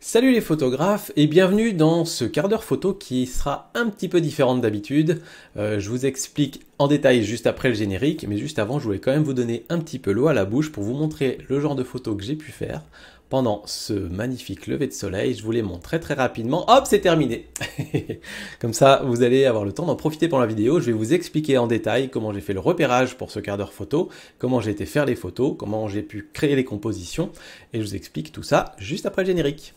Salut les photographes et bienvenue dans ce quart d'heure photo qui sera un petit peu différent d'habitude. Je vous explique en détail juste après le générique, mais juste avant je voulais quand même vous donner un petit peu l'eau à la bouche pour vous montrer le genre de photos que j'ai pu faire pendant ce magnifique lever de soleil. Je vous les montre très rapidement. Hop, c'est terminé. Comme ça, vous allez avoir le temps d'en profiter pendant la vidéo. Je vais vous expliquer en détail comment j'ai fait le repérage pour ce quart d'heure photo, comment j'ai été faire les photos, comment j'ai pu créer les compositions, et je vous explique tout ça juste après le générique.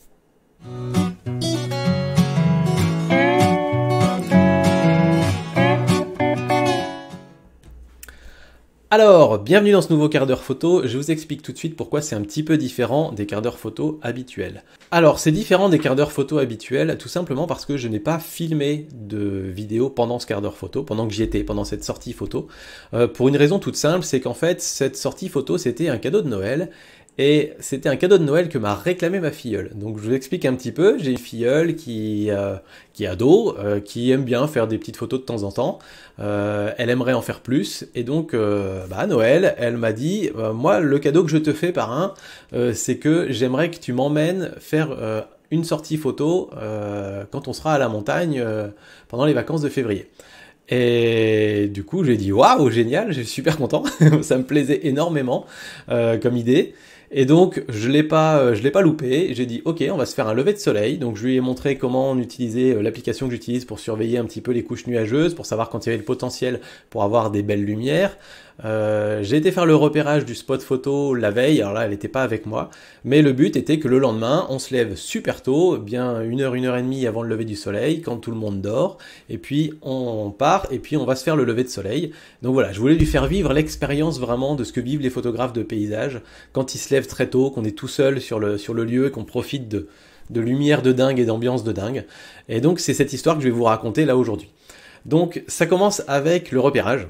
Alors, bienvenue dans ce nouveau quart d'heure photo. Je vous explique tout de suite pourquoi c'est un petit peu différent des quarts d'heure photo habituels. Alors, c'est différent des quarts d'heure photo habituels, tout simplement parce que je n'ai pas filmé de vidéo pendant ce quart d'heure photo, pendant que j'y étais, pendant cette sortie photo. Pour une raison toute simple, c'est qu'en fait, cette sortie photo, c'était un cadeau de Noël. Et c'était un cadeau de Noël que m'a réclamé ma filleule. Donc je vous explique un petit peu, j'ai une filleule qui est ado, qui aime bien faire des petites photos de temps en temps. Elle aimerait en faire plus. Et donc à Noël, elle m'a dit, moi le cadeau que je te fais parrain, c'est que j'aimerais que tu m'emmènes faire une sortie photo quand on sera à la montagne pendant les vacances de février. Et du coup, j'ai dit waouh, génial, je suis super content, ça me plaisait énormément comme idée. Et donc, je l'ai pas loupé. J'ai dit ok, on va se faire un lever de soleil. Donc, je lui ai montré comment on utilisait l'application que j'utilise pour surveiller un petit peu les couches nuageuses, pour savoir quand il y avait le potentiel pour avoir des belles lumières. J'ai été faire le repérage du spot photo la veille, alors là elle n'était pas avec moi, mais le but était que le lendemain on se lève super tôt, bien une heure et demie avant le lever du soleil, quand tout le monde dort, et puis on part et puis on va se faire le lever de soleil. Donc voilà, je voulais lui faire vivre l'expérience vraiment de ce que vivent les photographes de paysage quand ils se lèvent très tôt, qu'on est tout seul sur le lieu, qu'on profite de lumière de dingue et d'ambiance de dingue. Et donc c'est cette histoire que je vais vous raconter là aujourd'hui. Donc ça commence avec le repérage.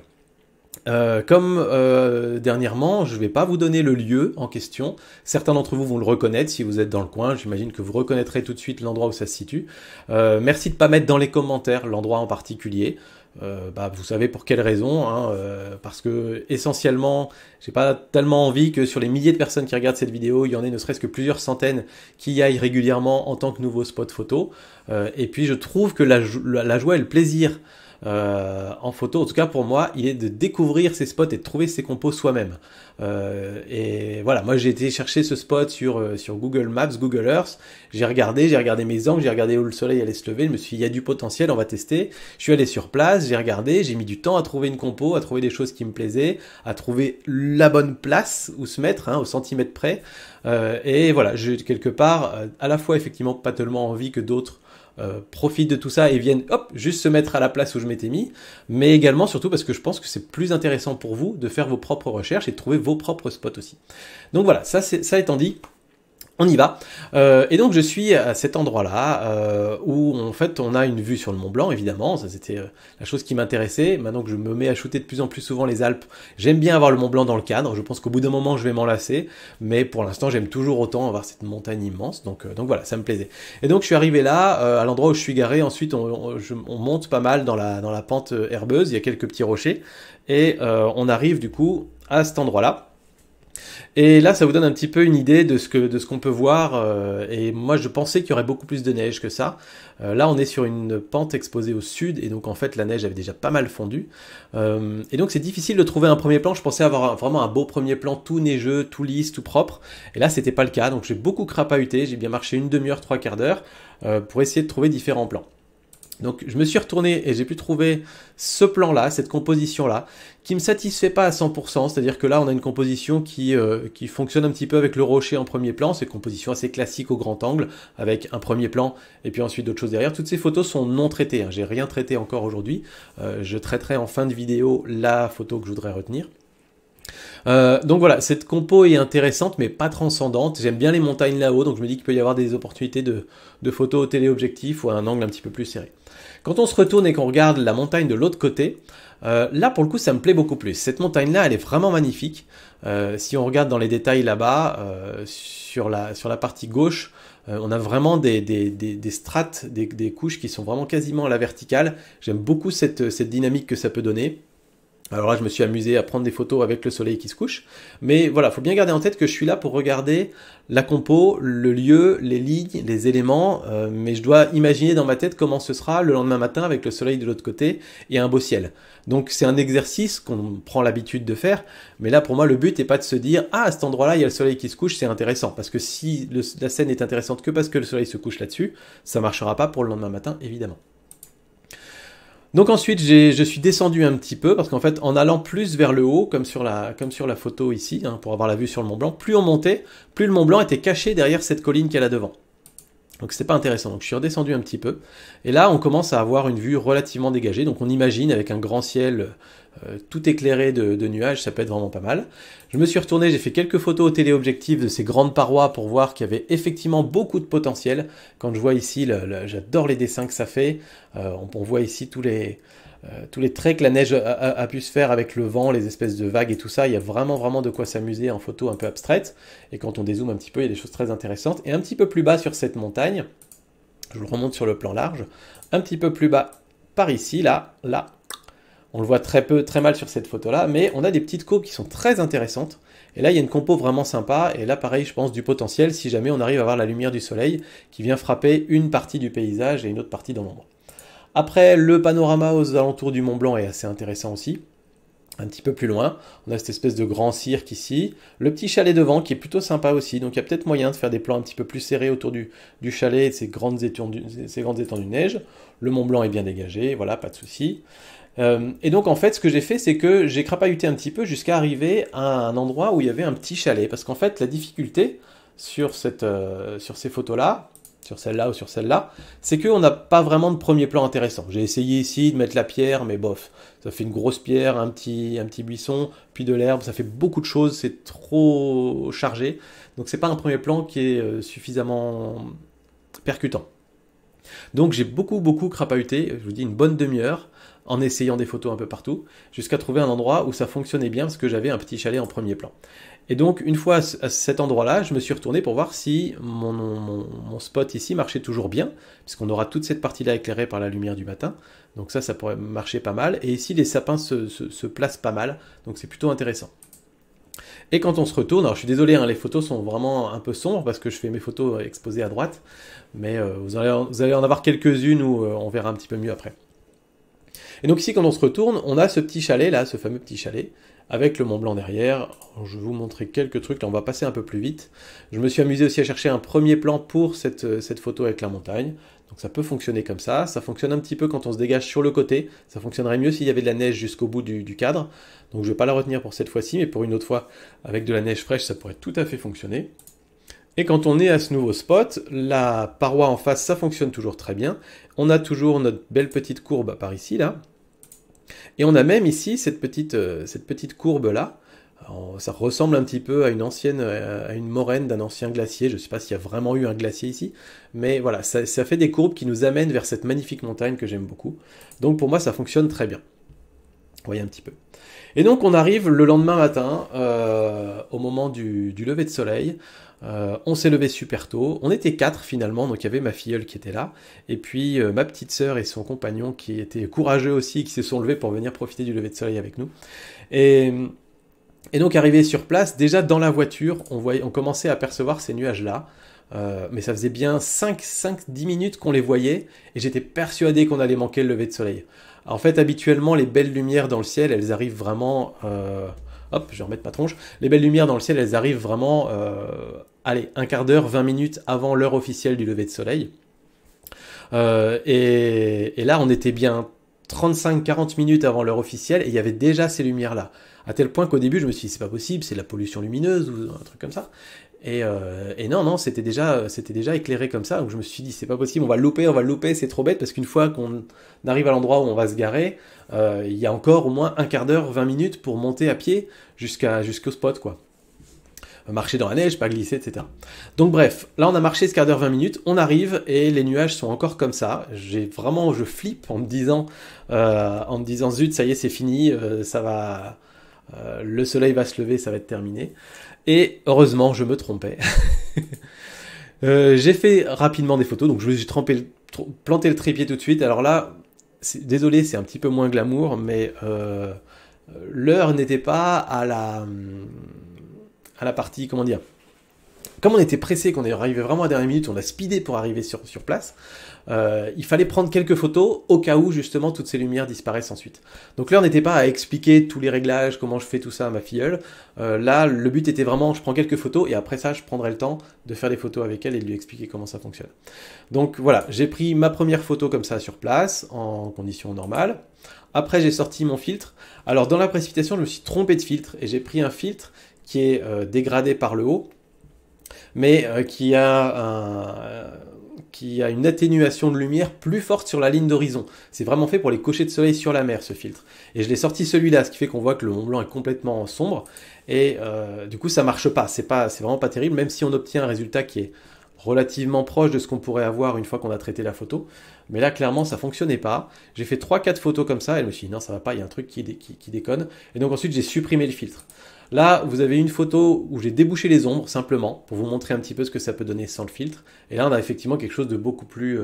Dernièrement, je ne vais pas vous donner le lieu en question. Certains d'entre vous vont le reconnaître si vous êtes dans le coin. J'imagine que vous reconnaîtrez tout de suite l'endroit où ça se situe. Merci de ne pas mettre dans les commentaires l'endroit en particulier. Vous savez pour quelle raison, hein, parce que essentiellement, j'ai pas tellement envie que sur les milliers de personnes qui regardent cette vidéo, il y en ait ne serait-ce que plusieurs centaines qui y aillent régulièrement en tant que nouveau spot photo. Et puis je trouve que la joie et le plaisir en photo, en tout cas pour moi, il est de découvrir ces spots et de trouver ces compos soi-même. Et voilà, moi j'ai été chercher ce spot sur Google Maps, Google Earth, j'ai regardé mes angles, j'ai regardé où le soleil allait se lever, je me suis dit il y a du potentiel, on va tester. Je suis allé sur place, j'ai regardé, j'ai mis du temps à trouver une compo, à trouver des choses qui me plaisaient, à trouver la bonne place où se mettre, hein, au centimètre près. Et voilà, j'ai quelque part à la fois effectivement pas tellement envie que d'autres profitent de tout ça et viennent hop juste se mettre à la place où je m'étais mis, mais également surtout parce que je pense que c'est plus intéressant pour vous de faire vos propres recherches et de trouver vos propres spots aussi. Donc voilà, ça étant dit, on y va. Et donc je suis à cet endroit-là où en fait on a une vue sur le Mont Blanc, évidemment. Ça c'était la chose qui m'intéressait. Maintenant que je me mets à shooter de plus en plus souvent les Alpes, j'aime bien avoir le Mont Blanc dans le cadre. Je pense qu'au bout d'un moment je vais m'en lasser, mais pour l'instant j'aime toujours autant avoir cette montagne immense. Donc voilà, ça me plaisait. Et donc je suis arrivé là, à l'endroit où je suis garé. Ensuite on monte pas mal dans la pente herbeuse. Il y a quelques petits rochers et on arrive du coup à cet endroit-là. Et là, ça vous donne un petit peu une idée de ce qu'on peut voir. Et moi, je pensais qu'il y aurait beaucoup plus de neige que ça. Là, on est sur une pente exposée au sud, et donc en fait, la neige avait déjà pas mal fondu. Et donc, c'est difficile de trouver un premier plan. Je pensais avoir vraiment un beau premier plan, tout neigeux, tout lisse, tout propre. Et là, c'était pas le cas. Donc, j'ai beaucoup crapahuté. J'ai bien marché une demi-heure, trois quarts d'heure pour essayer de trouver différents plans. Donc je me suis retourné et j'ai pu trouver ce plan-là, cette composition-là, qui me satisfait pas à 100%, c'est-à-dire que là on a une composition qui fonctionne un petit peu avec le rocher en premier plan, c'est une composition assez classique au grand angle, avec un premier plan et puis ensuite d'autres choses derrière. Toutes ces photos sont non traitées, hein. J'ai rien traité encore aujourd'hui, je traiterai en fin de vidéo la photo que je voudrais retenir. Donc voilà, cette compo est intéressante mais pas transcendante. J'aime bien les montagnes là-haut, donc je me dis qu'il peut y avoir des opportunités de photos au téléobjectif ou à un angle un petit peu plus serré. Quand on se retourne et qu'on regarde la montagne de l'autre côté, là pour le coup ça me plaît beaucoup plus. Cette montagne-là elle est vraiment magnifique. Si on regarde dans les détails là-bas, sur la partie gauche, on a vraiment des strates, des couches qui sont vraiment quasiment à la verticale. J'aime beaucoup cette dynamique que ça peut donner. Alors là, je me suis amusé à prendre des photos avec le soleil qui se couche. Mais voilà, faut bien garder en tête que je suis là pour regarder la compo, le lieu, les lignes, les éléments. Mais je dois imaginer dans ma tête comment ce sera le lendemain matin avec le soleil de l'autre côté et un beau ciel. Donc c'est un exercice qu'on prend l'habitude de faire. Mais là, pour moi, le but n'est pas de se dire « Ah, à cet endroit-là, il y a le soleil qui se couche, c'est intéressant. » Parce que si la scène est intéressante que parce que le soleil se couche là-dessus, ça ne marchera pas pour le lendemain matin, évidemment. Donc ensuite, je suis descendu un petit peu, parce qu'en fait, en allant plus vers le haut, comme sur la photo ici, hein, pour avoir la vue sur le Mont Blanc, plus on montait, plus le Mont Blanc était caché derrière cette colline qu'il y a là devant. Donc c'était pas intéressant, donc je suis redescendu un petit peu. Et là, on commence à avoir une vue relativement dégagée, donc on imagine avec un grand ciel tout éclairé de nuages, ça peut être vraiment pas mal. Je me suis retourné, j'ai fait quelques photos au téléobjectif de ces grandes parois pour voir qu'il y avait effectivement beaucoup de potentiel. Quand je vois ici, j'adore les dessins que ça fait, on voit ici tous les traits que la neige a pu se faire avec le vent, les espèces de vagues et tout ça, il y a vraiment de quoi s'amuser en photo un peu abstraite. Et quand on dézoome un petit peu, il y a des choses très intéressantes. Et un petit peu plus bas sur cette montagne, je vous le remonte sur le plan large, un petit peu plus bas par ici, là, on le voit très mal sur cette photo-là, mais on a des petites courbes qui sont très intéressantes. Et là, il y a une compo vraiment sympa, et là, pareil, je pense du potentiel si jamais on arrive à voir la lumière du soleil qui vient frapper une partie du paysage et une autre partie dans l'ombre. Après, le panorama aux alentours du Mont Blanc est assez intéressant aussi. Un petit peu plus loin, on a cette espèce de grand cirque ici. Le petit chalet devant qui est plutôt sympa aussi. Donc il y a peut-être moyen de faire des plans un petit peu plus serrés autour du chalet et de ces grandes étendues de neige. Le Mont Blanc est bien dégagé, voilà, pas de souci. Et donc en fait, ce que j'ai fait, c'est que j'ai crapahuté un petit peu jusqu'à arriver à un endroit où il y avait un petit chalet. Parce qu'en fait, la difficulté sur ces photos-là, sur celle-là ou sur celle-là, c'est qu'on n'a pas vraiment de premier plan intéressant. J'ai essayé ici de mettre la pierre, mais bof, ça fait une grosse pierre, un petit buisson, puis de l'herbe, ça fait beaucoup de choses, c'est trop chargé. Donc c'est pas un premier plan qui est suffisamment percutant. Donc j'ai beaucoup crapahuté, je vous dis une bonne demi-heure, en essayant des photos un peu partout, jusqu'à trouver un endroit où ça fonctionnait bien, parce que j'avais un petit chalet en premier plan. Et donc, une fois à cet endroit-là, je me suis retourné pour voir si mon spot ici marchait toujours bien, puisqu'on aura toute cette partie-là éclairée par la lumière du matin. Donc ça pourrait marcher pas mal. Et ici, les sapins se placent pas mal, donc c'est plutôt intéressant. Et quand on se retourne, alors je suis désolé, hein, les photos sont vraiment un peu sombres, parce que je fais mes photos exposées à droite, mais vous allez en avoir quelques-unes où on verra un petit peu mieux après. Et donc ici, quand on se retourne, on a ce petit chalet là, ce fameux petit chalet, avec le Mont Blanc derrière. Alors, je vais vous montrer quelques trucs, là on va passer un peu plus vite. Je me suis amusé aussi à chercher un premier plan pour cette photo avec la montagne. Donc ça peut fonctionner comme ça fonctionne un petit peu quand on se dégage sur le côté, ça fonctionnerait mieux s'il y avait de la neige jusqu'au bout du cadre. Donc je ne vais pas la retenir pour cette fois-ci, mais pour une autre fois, avec de la neige fraîche, ça pourrait tout à fait fonctionner. Et quand on est à ce nouveau spot, la paroi en face, ça fonctionne toujours très bien. On a toujours notre belle petite courbe par ici, là. Et on a même ici cette petite courbe-là. Ça ressemble un petit peu à une moraine d'un ancien glacier. Je ne sais pas s'il y a vraiment eu un glacier ici. Mais voilà, ça fait des courbes qui nous amènent vers cette magnifique montagne que j'aime beaucoup. Donc pour moi, ça fonctionne très bien. Vous voyez un petit peu. Et donc on arrive le lendemain matin, au moment du lever de soleil. On s'est levé super tôt, on était 4 finalement, donc il y avait ma filleule qui était là, et puis ma petite sœur et son compagnon qui étaient courageux aussi, qui se sont levés pour venir profiter du lever de soleil avec nous. Et donc arrivé sur place, déjà dans la voiture, on commençait à percevoir ces nuages-là, mais ça faisait bien 5-10 minutes qu'on les voyait, et j'étais persuadé qu'on allait manquer le lever de soleil. En fait, habituellement, les belles lumières dans le ciel, elles arrivent vraiment... hop, je vais remettre ma tronche. Les belles lumières dans le ciel, elles arrivent vraiment, allez, un quart d'heure, 20 minutes avant l'heure officielle du lever de soleil. Et là, on était bien 35-40 minutes avant l'heure officielle et il y avait déjà ces lumières-là. À tel point qu'au début, je me suis dit, c'est pas possible, c'est de la pollution lumineuse ou un truc comme ça. Et non, c'était déjà éclairé comme ça. Donc je me suis dit, c'est pas possible, on va le louper, c'est trop bête parce qu'une fois qu'on arrive à l'endroit où on va se garer, il y a encore au moins un quart d'heure, 20 minutes pour monter à pied jusqu'au spot, quoi. Marcher dans la neige, pas glisser, etc. Donc bref, là on a marché ce quart d'heure, 20 minutes, on arrive et les nuages sont encore comme ça. Je flippe en me disant, zut, ça y est, c'est fini, ça va, le soleil va se lever, ça va être terminé. Et heureusement, je me trompais. J'ai fait rapidement des photos, donc je me suis planté le trépied tout de suite. Alors là, désolé, c'est un petit peu moins glamour, mais l'heure n'était pas à la partie, comment dire, comme on était pressé, qu'on est arrivé vraiment à la dernière minute, on a speedé pour arriver sur place, il fallait prendre quelques photos au cas où justement toutes ces lumières disparaissent ensuite. Donc l'heure n'était pas à expliquer tous les réglages, comment je fais tout ça à ma filleule. Là, le but était vraiment, je prends quelques photos et après ça, je prendrai le temps de faire des photos avec elle et de lui expliquer comment ça fonctionne. Donc voilà, j'ai pris ma première photo comme ça sur place, en conditions normales. Après, j'ai sorti mon filtre. Alors dans la précipitation, je me suis trompé de filtre et j'ai pris un filtre qui est dégradé par le haut, mais qui a une atténuation de lumière plus forte sur la ligne d'horizon. C'est vraiment fait pour les couchers de soleil sur la mer, ce filtre. Et je l'ai sorti celui-là, ce qui fait qu'on voit que le Mont Blanc est complètement sombre, et du coup ça marche pas. C'est vraiment pas terrible, même si on obtient un résultat qui est relativement proche de ce qu'on pourrait avoir une fois qu'on a traité la photo. Mais là, clairement, ça fonctionnait pas. J'ai fait 3-4 photos comme ça, et je me suis dit, non, ça va pas, il y a un truc qui déconne. Et donc ensuite, j'ai supprimé le filtre. Là, vous avez une photo où j'ai débouché les ombres, simplement, pour vous montrer un petit peu ce que ça peut donner sans le filtre. Et là, on a effectivement quelque chose de beaucoup plus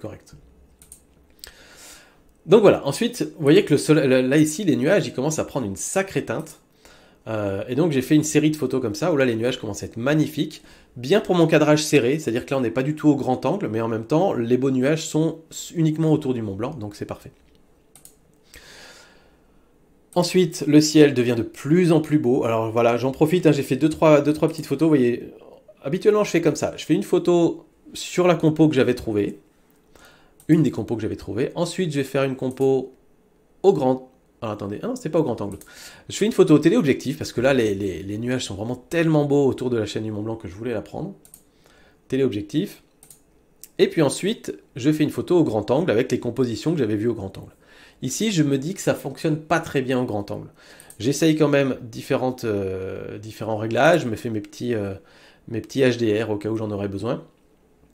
correct. Donc voilà, ensuite, vous voyez que le soleil, là ici, les nuages, ils commencent à prendre une sacrée teinte. Et donc j'ai fait une série de photos comme ça, où là les nuages commencent à être magnifiques, bien pour mon cadrage serré, c'est-à-dire que là on n'est pas du tout au grand angle, mais en même temps, les beaux nuages sont uniquement autour du Mont Blanc, donc c'est parfait. Ensuite, le ciel devient de plus en plus beau. Alors voilà, j'en profite, hein, j'ai fait deux, trois petites photos. Vous voyez, habituellement, je fais comme ça. Je fais une photo sur la compo que j'avais trouvée. Une des compos que j'avais trouvées. Ensuite, je vais faire une compo au grand... Alors attendez, ah non, c'était pas au grand angle. Je fais une photo au téléobjectif, parce que là, les nuages sont vraiment tellement beaux autour de la chaîne du Mont Blanc que je voulais la prendre. Téléobjectif. Et puis ensuite, je fais une photo au grand angle avec les compositions que j'avais vues au grand angle. Ici, je me dis que ça fonctionne pas très bien au grand angle. J'essaye quand même différents réglages, je me fais mes petits HDR au cas où j'en aurais besoin.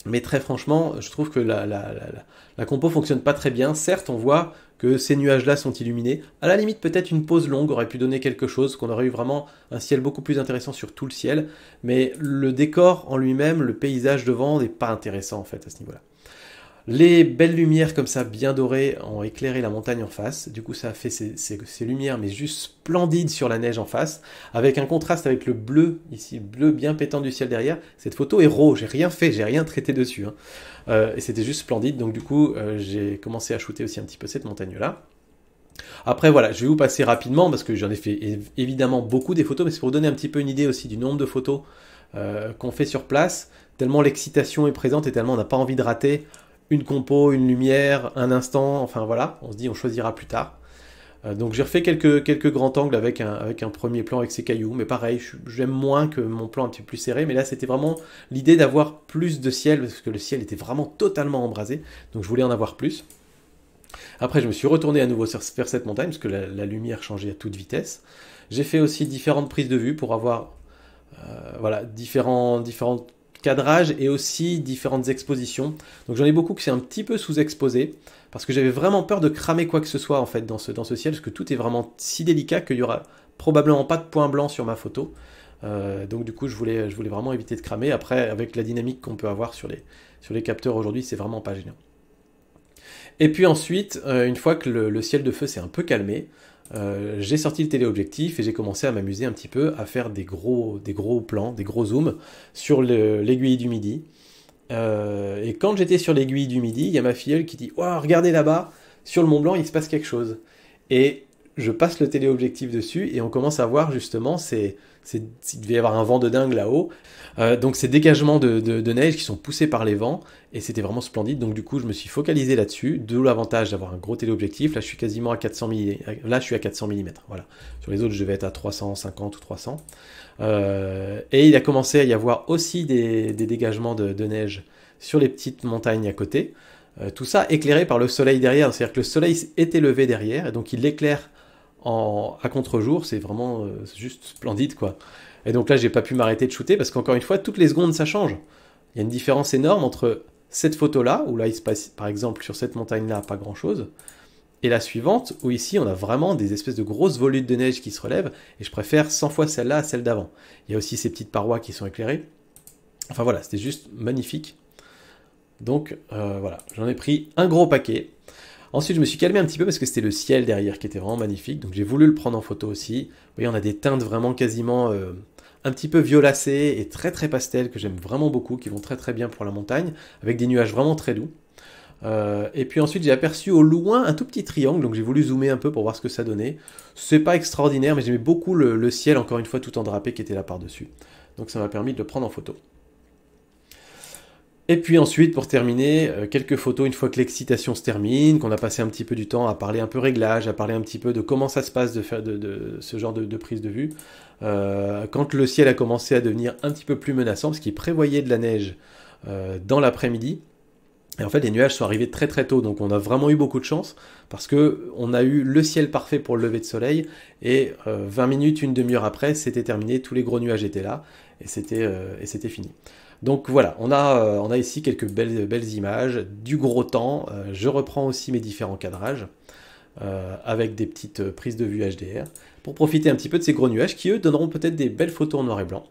Mais très franchement, je trouve que la compo fonctionne pas très bien. Certes, on voit que ces nuages-là sont illuminés. À la limite, peut-être une pause longue aurait pu donner quelque chose, qu'on aurait eu vraiment un ciel beaucoup plus intéressant sur tout le ciel. Mais le décor en lui-même, le paysage devant, n'est pas intéressant en fait à ce niveau-là. Les belles lumières comme ça, bien dorées, ont éclairé la montagne en face. Du coup, ça a fait ces lumières, mais juste splendides sur la neige en face, avec un contraste avec le bleu, ici, bleu bien pétant du ciel derrière. Cette photo est raw, j'ai rien fait, j'ai rien traité dessus. Hein. Et c'était juste splendide, donc du coup, j'ai commencé à shooter aussi un petit peu cette montagne-là. Après, voilà, je vais vous passer rapidement, parce que j'en ai fait évidemment beaucoup des photos, mais c'est pour vous donner un petit peu une idée aussi du nombre de photos qu'on fait sur place, tellement l'excitation est présente et tellement on n'a pas envie de rater une compo, une lumière, un instant, enfin voilà, on se dit on choisira plus tard. Donc j'ai refait quelques grands angles avec un premier plan avec ces cailloux, mais pareil, j'aime moins que mon plan un petit peu plus serré, mais là c'était vraiment l'idée d'avoir plus de ciel, parce que le ciel était vraiment totalement embrasé, donc je voulais en avoir plus. Après je me suis retourné à nouveau vers cette montagne, parce que la lumière changeait à toute vitesse. J'ai fait aussi différentes prises de vue pour avoir voilà, différentes cadrage et aussi différentes expositions. Donc j'en ai beaucoup qui c'est un petit peu sous-exposé parce que j'avais vraiment peur de cramer quoi que ce soit en fait dans ce ciel parce que tout est vraiment si délicat qu'il y aura probablement pas de point blanc sur ma photo. Donc du coup je voulais vraiment éviter de cramer. Après avec la dynamique qu'on peut avoir sur les capteurs aujourd'hui, c'est vraiment pas gênant. Et puis ensuite, une fois que le ciel de feu s'est un peu calmé, j'ai sorti le téléobjectif et j'ai commencé à m'amuser un petit peu à faire des gros plans, des gros zooms sur l'aiguille du Midi. Et quand j'étais sur l'aiguille du Midi, il y a ma filleule qui dit « Wow, regardez là-bas, sur le Mont Blanc, il se passe quelque chose. » Et je passe le téléobjectif dessus et on commence à voir justement, il devait y avoir un vent de dingue là-haut. Donc ces dégagements de neige qui sont poussés par les vents et c'était vraiment splendide. Donc du coup je me suis focalisé là-dessus, d'où l'avantage d'avoir un gros téléobjectif. Là je suis quasiment à 400 mm. Là je suis à 400 mm. Voilà. Sur les autres je devais être à 350 ou 300. Et il a commencé à y avoir aussi des dégagements de neige sur les petites montagnes à côté. Tout ça éclairé par le soleil derrière. C'est-à-dire que le soleil était levé derrière et donc il l'éclaire à contre-jour. C'est vraiment juste splendide quoi. Et donc là, j'ai pas pu m'arrêter de shooter parce qu'encore une fois, toutes les secondes, ça change. Il y a une différence énorme entre cette photo-là, où là, il se passe, par exemple, sur cette montagne-là, pas grand-chose, et la suivante, où ici, on a vraiment des espèces de grosses volutes de neige qui se relèvent, et je préfère 100 fois celle-là à celle d'avant. Il y a aussi ces petites parois qui sont éclairées. Enfin voilà, c'était juste magnifique. Donc voilà, j'en ai pris un gros paquet. Ensuite, je me suis calmé un petit peu parce que c'était le ciel derrière qui était vraiment magnifique, donc j'ai voulu le prendre en photo aussi. Vous voyez, on a des teintes vraiment quasiment un petit peu violacées et très très pastel que j'aime vraiment beaucoup, qui vont très très bien pour la montagne, avec des nuages vraiment très doux. Et puis ensuite j'ai aperçu au loin un tout petit triangle, donc j'ai voulu zoomer un peu pour voir ce que ça donnait. C'est pas extraordinaire, mais j'aimais beaucoup le ciel, encore une fois tout en drapé qui était là par-dessus. Donc ça m'a permis de le prendre en photo. Et puis ensuite, pour terminer, quelques photos une fois que l'excitation se termine, qu'on a passé un petit peu du temps à parler un peu réglage, à parler un petit peu de comment ça se passe de faire de ce genre de prise de vue. Quand le ciel a commencé à devenir un petit peu plus menaçant, parce qu'il prévoyait de la neige dans l'après-midi, et en fait, les nuages sont arrivés très très tôt, donc on a vraiment eu beaucoup de chance, parce que on a eu le ciel parfait pour le lever de soleil, et 20 minutes, une demi-heure après, c'était terminé, tous les gros nuages étaient là, et c'était fini. Donc voilà, on a ici quelques belles images, du gros temps. Je reprends aussi mes différents cadrages, avec des petites prises de vue HDR, pour profiter un petit peu de ces gros nuages, qui eux donneront peut-être des belles photos en noir et blanc,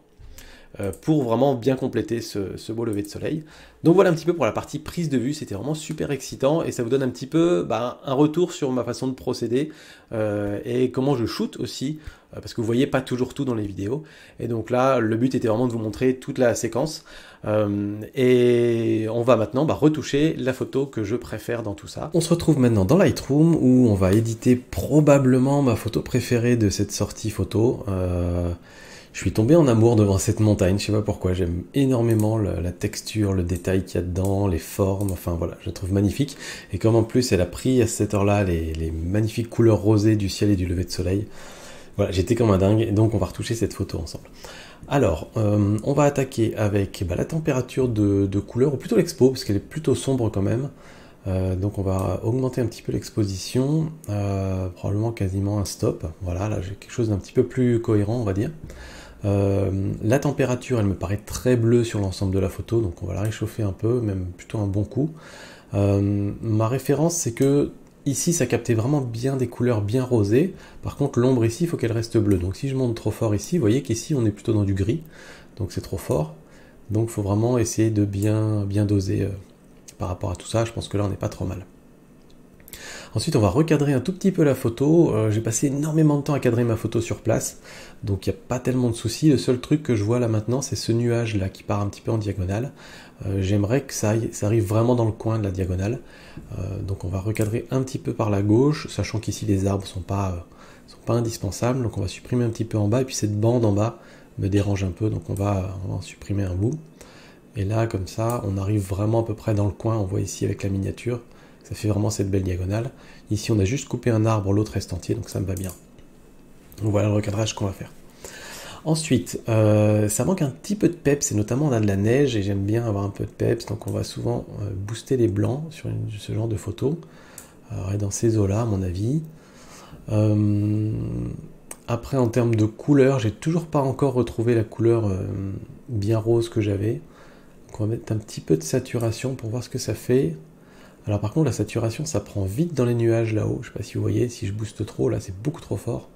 pour vraiment bien compléter ce beau lever de soleil. Donc voilà un petit peu pour la partie prise de vue, c'était vraiment super excitant et ça vous donne un petit peu un retour sur ma façon de procéder et comment je shoot aussi, parce que vous voyez pas toujours tout dans les vidéos. Et donc là, le but était vraiment de vous montrer toute la séquence. Et on va maintenant retoucher la photo que je préfère dans tout ça. On se retrouve maintenant dans Lightroom où on va éditer probablement ma photo préférée de cette sortie photo. Je suis tombé en amour devant cette montagne, je sais pas pourquoi, j'aime énormément la texture, le détail qu'il y a dedans, les formes, enfin voilà, je la trouve magnifique. Et comme en plus elle a pris à cette heure-là les magnifiques couleurs rosées du ciel et du lever de soleil, voilà, j'étais comme un dingue, et donc on va retoucher cette photo ensemble. Alors, on va attaquer avec la température de couleur, ou plutôt l'expo, parce qu'elle est plutôt sombre quand même. Donc on va augmenter un petit peu l'exposition, probablement quasiment un stop. Voilà, là j'ai quelque chose d'un petit peu plus cohérent, on va dire. La température, elle me paraît très bleue sur l'ensemble de la photo, donc on va la réchauffer un peu, même plutôt un bon coup. Ma référence, c'est que ici, ça captait vraiment bien des couleurs bien rosées. Par contre, l'ombre ici, il faut qu'elle reste bleue. Donc si je monte trop fort ici, vous voyez qu'ici, on est plutôt dans du gris, donc c'est trop fort. Donc il faut vraiment essayer de bien doser par rapport à tout ça. Je pense que là, on n'est pas trop mal. Ensuite, on va recadrer un tout petit peu la photo. J'ai passé énormément de temps à cadrer ma photo sur place, donc il n'y a pas tellement de soucis. Le seul truc que je vois là maintenant, c'est ce nuage là qui part un petit peu en diagonale. J'aimerais que ça arrive vraiment dans le coin de la diagonale. Donc on va recadrer un petit peu par la gauche, sachant qu'ici les arbres sont pas indispensables. Donc on va supprimer un petit peu en bas, et puis cette bande en bas me dérange un peu, donc on va en supprimer un bout. Et là, comme ça, on arrive vraiment à peu près dans le coin. On voit ici avec la miniature, ça fait vraiment cette belle diagonale. Ici, on a juste coupé un arbre, l'autre reste entier, donc ça me va bien. Donc voilà le recadrage qu'on va faire. Ensuite, ça manque un petit peu de peps, et notamment on a de la neige, et j'aime bien avoir un peu de peps, donc on va souvent booster les blancs sur ce genre de photo. Et dans ces eaux-là, à mon avis. Après, en termes de couleur, j'ai toujours pas encore retrouvé la couleur bien rose que j'avais. Donc on va mettre un petit peu de saturation pour voir ce que ça fait. Alors par contre, la saturation, ça prend vite dans les nuages là-haut. Je sais pas si vous voyez, si je booste trop, là c'est beaucoup trop fort.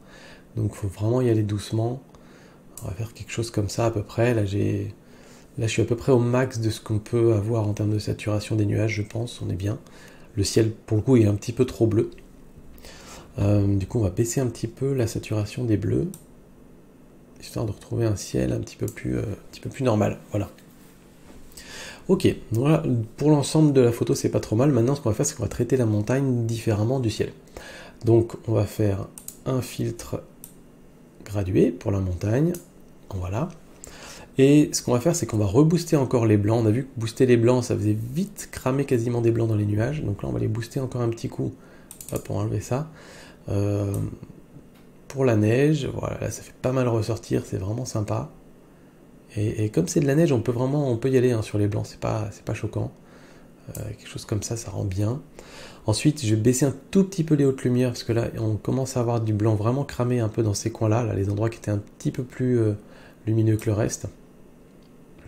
Donc il faut vraiment y aller doucement. On va faire quelque chose comme ça à peu près. Là je suis à peu près au max de ce qu'on peut avoir en termes de saturation des nuages, je pense. On est bien. Le ciel, pour le coup, est un petit peu trop bleu. Du coup, on va baisser un petit peu la saturation des bleus, histoire de retrouver un ciel un petit peu plus normal. Voilà. Ok, voilà, pour l'ensemble de la photo, c'est pas trop mal. Maintenant, ce qu'on va faire, c'est qu'on va traiter la montagne différemment du ciel. Donc, on va faire un filtre gradué pour la montagne. Voilà. Et ce qu'on va faire, c'est qu'on va rebooster encore les blancs. On a vu que booster les blancs, ça faisait vite cramer quasiment des blancs dans les nuages. Donc là, on va les booster encore un petit coup pour enlever ça. Pour la neige, voilà, là, ça fait pas mal ressortir, c'est vraiment sympa. Et comme c'est de la neige, on peut y aller sur les blancs, c'est pas choquant. Quelque chose comme ça rend bien. Ensuite, je vais baisser un tout petit peu les hautes lumières, parce que là, on commence à avoir du blanc vraiment cramé un peu dans ces coins-là, là, les endroits qui étaient un petit peu plus lumineux que le reste.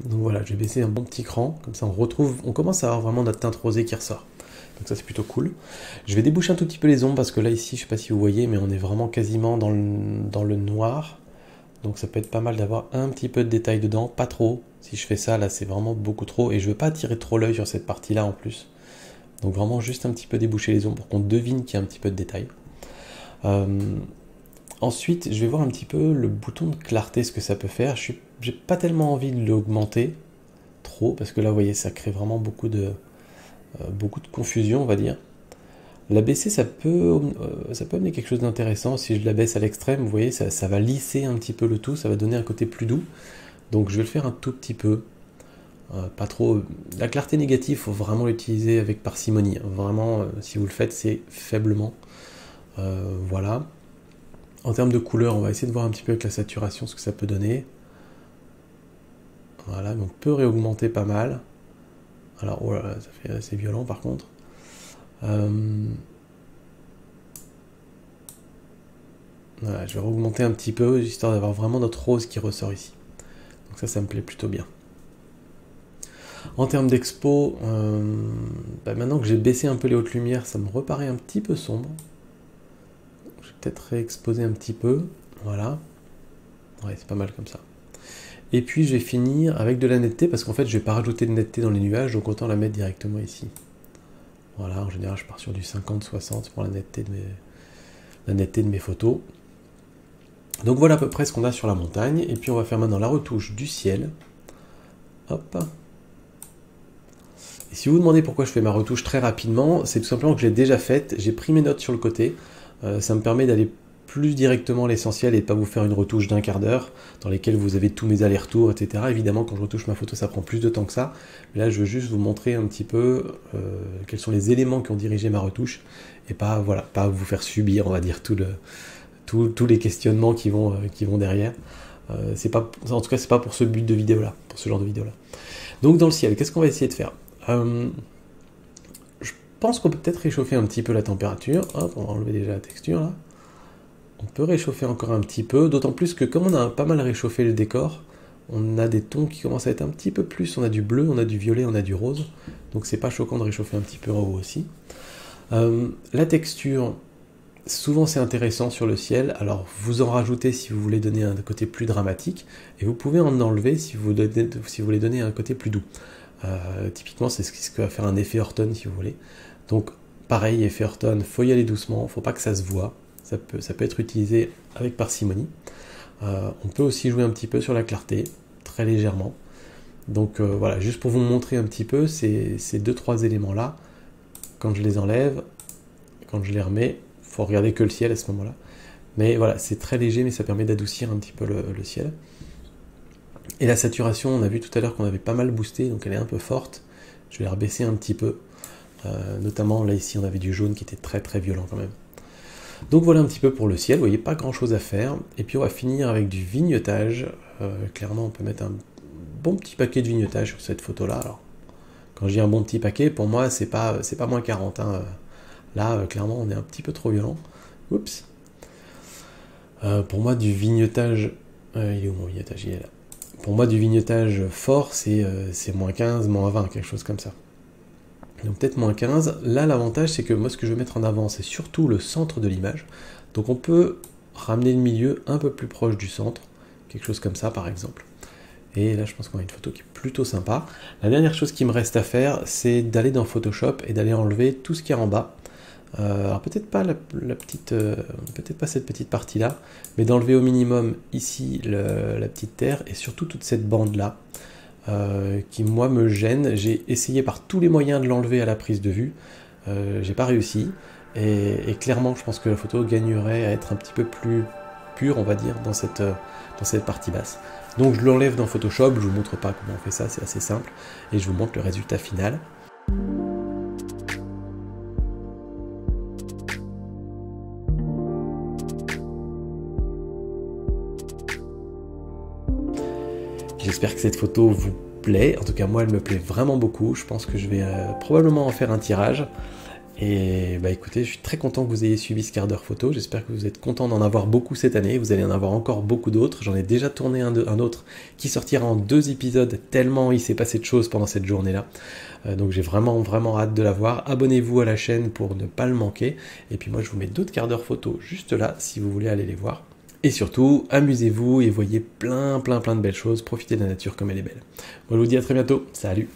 Donc voilà, je vais baisser un bon petit cran, comme ça on commence à avoir vraiment notre teinte rosée qui ressort. Donc ça c'est plutôt cool. Je vais déboucher un tout petit peu les ombres, parce que là ici, je sais pas si vous voyez, mais on est vraiment quasiment dans le noir. Donc ça peut être pas mal d'avoir un petit peu de détail dedans, pas trop. Si je fais ça, là c'est vraiment beaucoup trop, et je veux pas attirer trop l'œil sur cette partie-là en plus. Donc vraiment juste un petit peu déboucher les ombres pour qu'on devine qu'il y a un petit peu de détail. Ensuite, je vais voir un petit peu le bouton de clarté, ce que ça peut faire. J'ai pas tellement envie de l'augmenter trop, parce que là, vous voyez, ça crée vraiment beaucoup de confusion, on va dire. La baisser, ça peut amener quelque chose d'intéressant. Si je la baisse à l'extrême, vous voyez, ça va lisser un petit peu le tout, ça va donner un côté plus doux. Donc je vais le faire un tout petit peu. Pas trop. La clarté négative, il faut vraiment l'utiliser avec parcimonie. Vraiment, si vous le faites, c'est faiblement. Voilà. En termes de couleur, on va essayer de voir un petit peu avec la saturation ce que ça peut donner. Voilà, donc on peut réaugmenter pas mal. Alors, oh là là, ça fait assez violent par contre. Voilà, je vais augmenter un petit peu, histoire d'avoir vraiment notre rose qui ressort ici. Donc ça me plaît plutôt bien. En termes d'expo, maintenant que j'ai baissé un peu les hautes lumières, ça me reparaît un petit peu sombre. Je vais peut-être réexposer un petit peu. Voilà. Ouais, c'est pas mal comme ça. Et puis je vais finir avec de la netteté, parce qu'en fait je vais pas rajouter de netteté dans les nuages, donc autant la mettre directement ici. Voilà, en général je pars sur du 50-60 pour la netteté de mes photos. Donc voilà à peu près ce qu'on a sur la montagne, et puis on va faire maintenant la retouche du ciel. Hop. Et si vous vous demandez pourquoi je fais ma retouche très rapidement, c'est tout simplement que je l'ai déjà faite, j'ai pris mes notes sur le côté, ça me permet d'aller plus directement l'essentiel et de pas vous faire une retouche d'un quart d'heure dans lesquelles vous avez tous mes allers-retours, etc. Évidemment, quand je retouche ma photo, ça prend plus de temps que ça. Mais là, je veux juste vous montrer un petit peu quels sont les éléments qui ont dirigé ma retouche et pas vous faire subir, on va dire, tous les questionnements qui vont derrière. En tout cas, c'est pas pour ce but de vidéo-là, pour ce genre de vidéo-là. Donc dans le ciel, qu'est-ce qu'on va essayer de faire ? Je pense qu'on peut peut-être réchauffer un petit peu la température. Hop, on va enlever déjà la texture là. On peut réchauffer encore un petit peu, d'autant plus que comme on a pas mal réchauffé le décor, on a des tons qui commencent à être un petit peu plus, on a du bleu, on a du violet, on a du rose, donc c'est pas choquant de réchauffer un petit peu en haut aussi. La texture, souvent c'est intéressant sur le ciel, alors vous en rajoutez si vous voulez donner un côté plus dramatique, et vous pouvez en enlever si vous voulez donner un côté plus doux. Typiquement c'est ce que va faire un effet Horton si vous voulez. Donc pareil, effet Horton, faut y aller doucement, faut pas que ça se voit. Ça peut être utilisé avec parcimonie. On peut aussi jouer un petit peu sur la clarté, très légèrement. Donc voilà, juste pour vous montrer un petit peu ces 2-3 éléments-là, quand je les enlève, quand je les remets, il faut regarder que le ciel à ce moment-là. Mais voilà, c'est très léger, mais ça permet d'adoucir un petit peu le ciel. Et la saturation, on a vu tout à l'heure qu'on avait pas mal boosté, donc elle est un peu forte. Je vais la rebaisser un petit peu. Notamment là ici, on avait du jaune qui était très très violent quand même. Donc voilà un petit peu pour le ciel, vous voyez, pas grand chose à faire. Et puis on va finir avec du vignetage. Clairement, on peut mettre un bon petit paquet de vignetage sur cette photo-là. Alors, quand je dis un bon petit paquet, pour moi, c'est pas moins 40. Hein. Là, clairement, on est un petit peu trop violent. Oups. Pour moi, du vignetage... il est où mon vignetage ? Il est là. Pour moi, du vignetage fort, c'est moins 15, moins 20, quelque chose comme ça. Donc peut-être moins 15. Là, l'avantage, c'est que moi, ce que je vais mettre en avant, c'est surtout le centre de l'image. Donc on peut ramener le milieu un peu plus proche du centre. Quelque chose comme ça, par exemple. Et là, je pense qu'on a une photo qui est plutôt sympa. La dernière chose qui me reste à faire, c'est d'aller dans Photoshop et d'aller enlever tout ce qu'il y a en bas. Alors peut-être pas peut-être pas cette petite partie-là, mais d'enlever au minimum ici la petite terre et surtout toute cette bande-là. Qui moi me gêne. J'ai essayé par tous les moyens de l'enlever à la prise de vue, j'ai pas réussi, et clairement je pense que la photo gagnerait à être un petit peu plus pure, on va dire, dans cette partie basse. Donc je l'enlève dans Photoshop, je vous montre pas comment on fait ça, c'est assez simple, et je vous montre le résultat final. J'espère que cette photo vous plaît, en tout cas moi elle me plaît vraiment beaucoup, je pense que je vais probablement en faire un tirage. Et bah écoutez, je suis très content que vous ayez suivi ce quart d'heure photo, j'espère que vous êtes content d'en avoir beaucoup cette année, vous allez en avoir encore beaucoup d'autres, j'en ai déjà tourné un autre qui sortira en 2 épisodes, tellement il s'est passé de choses pendant cette journée-là. Donc j'ai vraiment hâte de la voir, abonnez-vous à la chaîne pour ne pas le manquer, et puis moi je vous mets d'autres quarts d'heure photos juste là si vous voulez aller les voir. Et surtout, amusez-vous et voyez plein de belles choses, profitez de la nature comme elle est belle. Moi je vous dis à très bientôt, salut!